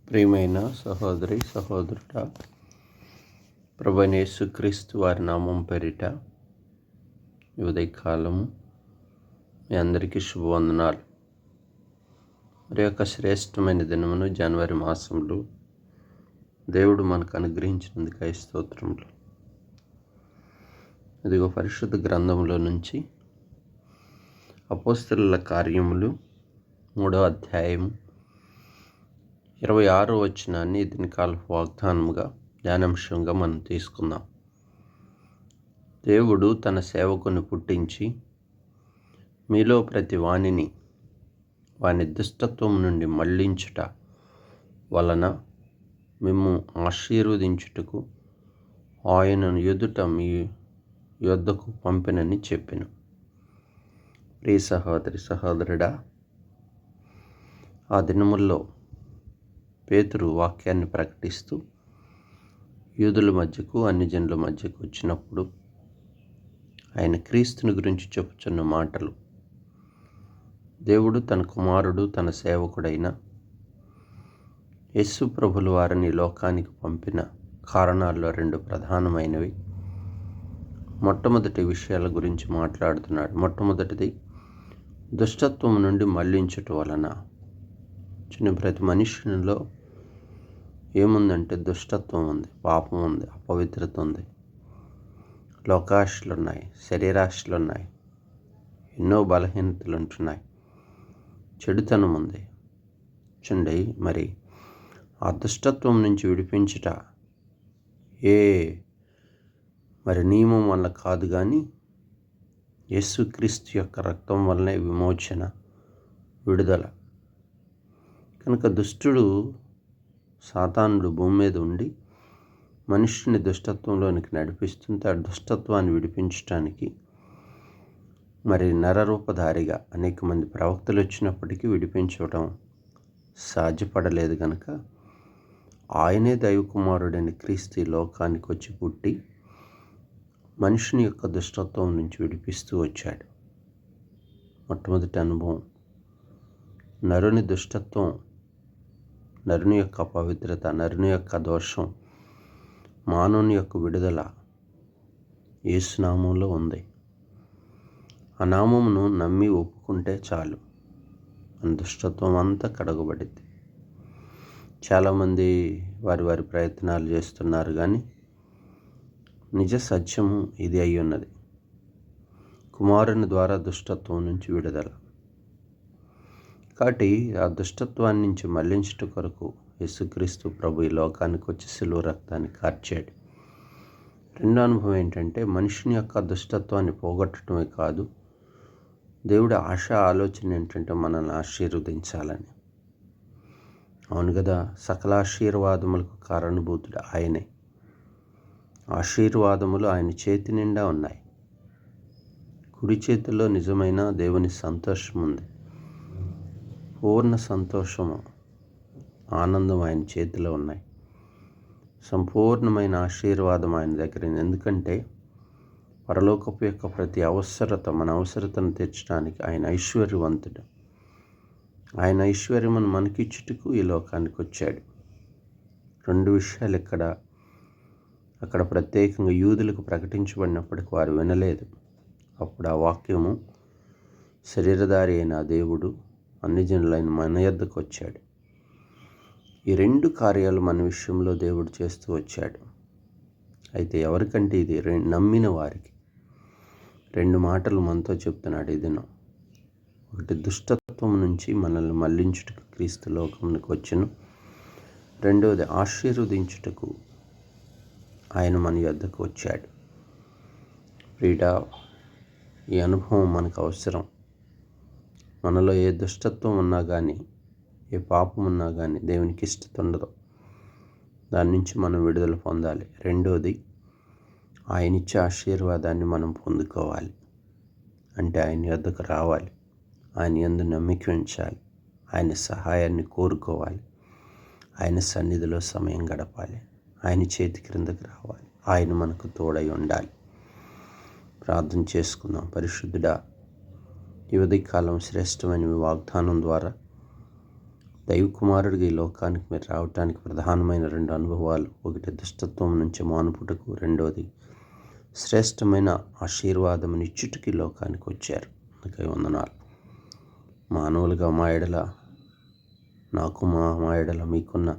ప్రియమైన సహోదరి సహోదరుడా, ప్రభువైన యేసుక్రీస్తు వారి నామం పేరిట ఈ ఉదయకాలము మీ అందరికీ శుభవందనాలు. మరి యొక్క శ్రేష్టమైన దినమును జనవరి మాసంలో దేవుడు మనకు అనుగ్రహించినందుకై స్తోత్రములు. ఇదిగో పరిశుద్ధ గ్రంథంలో నుంచి అపోస్తలుల కార్యములు 3వ అధ్యాయము 26వ వచనాన్ని దినకాలపు వాగ్దానముగా ధ్యానాంశంగా మనం తీసుకుందాం. దేవుడు తన సేవకుని పుట్టించి మీలో ప్రతి వాని దుష్టత్వం నుండి మళ్లించుట వలన మిమ్ము ఆశీర్వదించుటకు ఆయనను ఎదుట మీ యొద్దకు పంపినని చెప్పెను. ప్రియ సహోదరి సహోదరుడా, ఆ దినముల్లో పేతురు వాక్యాన్ని ప్రకటిస్తూ యూదుల మధ్యకు అన్ని జనుల మధ్యకు వచ్చినప్పుడు ఆయన క్రీస్తుని గురించి చెప్పుచున్న మాటలు, దేవుడు తన కుమారుడు తన సేవకుడైన యేసు ప్రభుల వారిని లోకానికి పంపిన కారణాల్లో 2 ప్రధానమైనవి. మొట్టమొదటి విషయాల గురించి మాట్లాడుతున్నాడు. మొట్టమొదటిది దుష్టత్వం నుండి మళ్లించుట వలన. ప్రతి మనుషునిలో ఏముందంటే దుష్టత్వం ఉంది, పాపం ఉంది, అపవిత్రత ఉంది, లోకాశలు ఉన్నాయి, శరీరాశలు ఉన్నాయి, ఎన్నో బలహీనతలు ఉంటున్నాయి, చెడుతనం ఉంది. మరి ఆ దుష్టత్వం నుంచి విడిపించుట నియమం వల్ల కాదు, కానీ యేసుక్రీస్తు యొక్క రక్తం వల్లనే విమోచన, విడుదల. కనుక దుష్టుడు సాతానుడు భూమి మీద ఉండి మనుషుని దుష్టత్వంలోనికి నడిపిస్తుంటే ఆ దుష్టత్వాన్ని విడిపించడానికి నరరూపధారిగా అనేక మంది ప్రవక్తలు వచ్చినప్పటికీ విడిపించడం సాధ్యపడలేదు. కనుక ఆయనే దైవకుమారుడైన క్రీస్తు లోకానికి వచ్చి పుట్టి మనుషుని యొక్క దుష్టత్వం నుంచి విడిపిస్తూ వచ్చాడు. మొట్టమొదటి అనుభవం నరుని దుష్టత్వం, నరుని యొక్క అపవిత్రత, నరుని యొక్క దోషం, మానవుని యొక్క విడుదల యేసు నామంలో ఉంది. ఆ నామమును నమ్మి ఒప్పుకుంటే చాలు, మన దుష్టత్వం అంతా కడగబడింది. చాలామంది వారి ప్రయత్నాలు చేస్తున్నారు, కానీ నిజ సత్యము ఇది అయి ఉన్నది. కుమారుని ద్వారా దుష్టత్వం నుంచి విడుదల. కాబట్టి ఆ దుష్టత్వాన్ని నుంచి మళ్లించుట కొరకు యేసుక్రీస్తు ప్రభు ఈ లోకానికి వచ్చి శిలువ రక్తాన్ని కార్చాడు. రెండో అనుభవం ఏంటంటే మనుషుని యొక్క దుష్టత్వాన్ని పోగొట్టడమే కాదు, దేవుడి ఆలోచన ఏంటంటే మనల్ని ఆశీర్వదించాలని. అవును కదా, సకల ఆశీర్వాదములకు కారణభూతుడు ఆయనే. ఆశీర్వాదములు ఆయన చేతి నిండా ఉన్నాయి. కుడి చేతిలో నిజమైన దేవుని సంతోషం ఉంది. పూర్ణ సంతోషము, ఆనందం ఆయన చేతిలో ఉన్నాయి. సంపూర్ణమైన ఆశీర్వాదం ఆయన దగ్గర. ఎందుకంటే పరలోకపు యొక్క ప్రతి అవసరత, మన అవసరతను తీర్చడానికి ఆయన ఐశ్వర్యవంతుడు. ఆయన ఐశ్వర్యమును మనకిచ్చుటకు ఈ లోకానికి వచ్చాడు. 2 విషయాలు అక్కడ ప్రత్యేకంగా యూదులకు ప్రకటించబడినప్పటికీ వారు వినలేదు. అప్పుడు ఆ వాక్యము శరీరధారి అయిన దేవుడు అన్ని జనులైన మన యొద్దకు వచ్చాడు. ఈ 2 కార్యాలు మన విషయంలో దేవుడు చేస్తూ వచ్చాడు. అయితే ఎవరికంటే ఇది నమ్మిన వారికి. 2 మాటలు మనతో చెప్తున్నాడు ఈ దినం. ఒకటి, దుష్టత్వం నుంచి మనల్ని మళ్లించుటకు క్రీస్తు లోకానికి వచ్చును. రెండవది, ఆశీర్వదించుటకు ఆయన మన యొద్దకు వచ్చాడు. ప్రియుడా, ఈ అనుభవం మనకు అవసరం. మనలో ఏ దుష్టత్వం ఉన్నా కానీ, ఏ పాపం ఉన్నా కానీ దేవునికి ఇష్టత ఉండదు. దాని నుంచి మనం విడుదల పొందాలి. రెండోది, ఆయన ఇచ్చే ఆశీర్వాదాన్ని మనం పొందుకోవాలి. అంటే ఆయన యొద్దకు రావాలి, ఆయన యందు నమ్మిక ఉంచాలి, ఆయన సహాయాన్ని కోరుకోవాలి, ఆయన సన్నిధిలో సమయం గడపాలి, ఆయన చేతి క్రిందకు రావాలి, ఆయన మనకు తోడై ఉండాలి. ప్రార్థన చేసుకుందాం. పరిశుద్ధుడా, ఈ ఉదయకాలం శ్రేష్టమైన మీ వాగ్దానం ద్వారా దైవ కుమారుడిగా ఈ లోకానికి మీరు రావటానికి ప్రధానమైన 2 అనుభవాలు. ఒకటి దుష్టత్వం నుంచి మానుపుటకు, రెండోది శ్రేష్టమైన ఆశీర్వాదమునిచ్చుటకు ఈ లోకానికి వచ్చారు. అందుకై వందనాలు. మానవులుగా మా ఎడల, నాకు మా ఎడల మీకున్న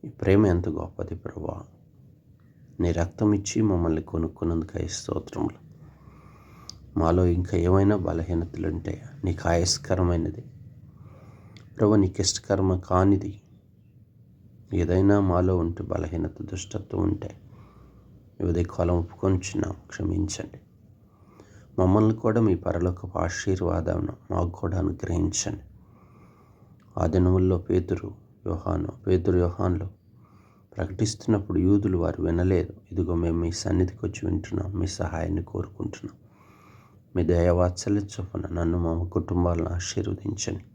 ఈ ప్రేమ ఎంత గొప్పది ప్రభువా. నీ రక్తం ఇచ్చి మమ్మల్ని కొనుక్కున్నందుకై స్తోత్రములు. మాలో ఇంకా ఏమైనా బలహీనతలుంటే నీకు ఆయాస్కరమైనది ప్రభు, నీకు ఇష్టకరమ కానిది ఏదైనా మాలో ఉంటే, బలహీనత, దుష్టత్వం ఉంటే ఉదయకాలం ఒప్పుకొంచున్నాం, క్షమించండి. మమ్మల్ని కూడా మీ పరలోకపు ఆశీర్వాదం మాకు కూడా అనుగ్రహించండి. ఆ దినముల్లో పేతురు యోహాన్లు ప్రకటిస్తున్నప్పుడు యూదులు వారు వినలేదు. ఇదిగో మేము మీ సన్నిధికి వచ్చి వింటున్నాం, మీ సహాయాన్ని కోరుకుంటున్నాం. మీ దయావాత్సల్య చొప్పున నన్ను మా కుటుంబాలను ఆశీర్వదించండి.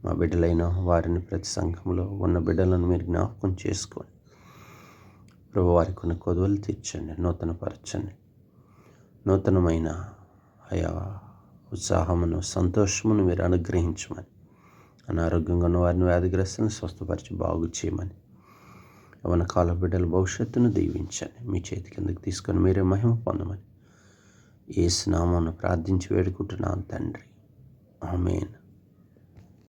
మా బిడ్డలైన వారిని, ప్రతి సంఘంలో ఉన్న బిడ్డలను మీరు జ్ఞాపకం చేసుకోండి ప్రభు. వారికి ఉన్న కొదువలు తీర్చండి, నూతనపరచండి. నూతనమైన ఆయా ఉత్సాహమును, సంతోషమును మీరు అనుగ్రహించమని, అనారోగ్యంగా ఉన్న వారిని, వ్యాధిగ్రస్తులను స్వస్థపరిచి బాగు చేయమని, యవ్వన కాల బిడ్డల భవిష్యత్తును దీవించండి. మీ చేతి కిందకి తీసుకొని మీరే మహిమ పొందమని యేసు నామమున ప్రార్థించి వేడుకుంటున్నాను తండ్రి. ఆమేన్.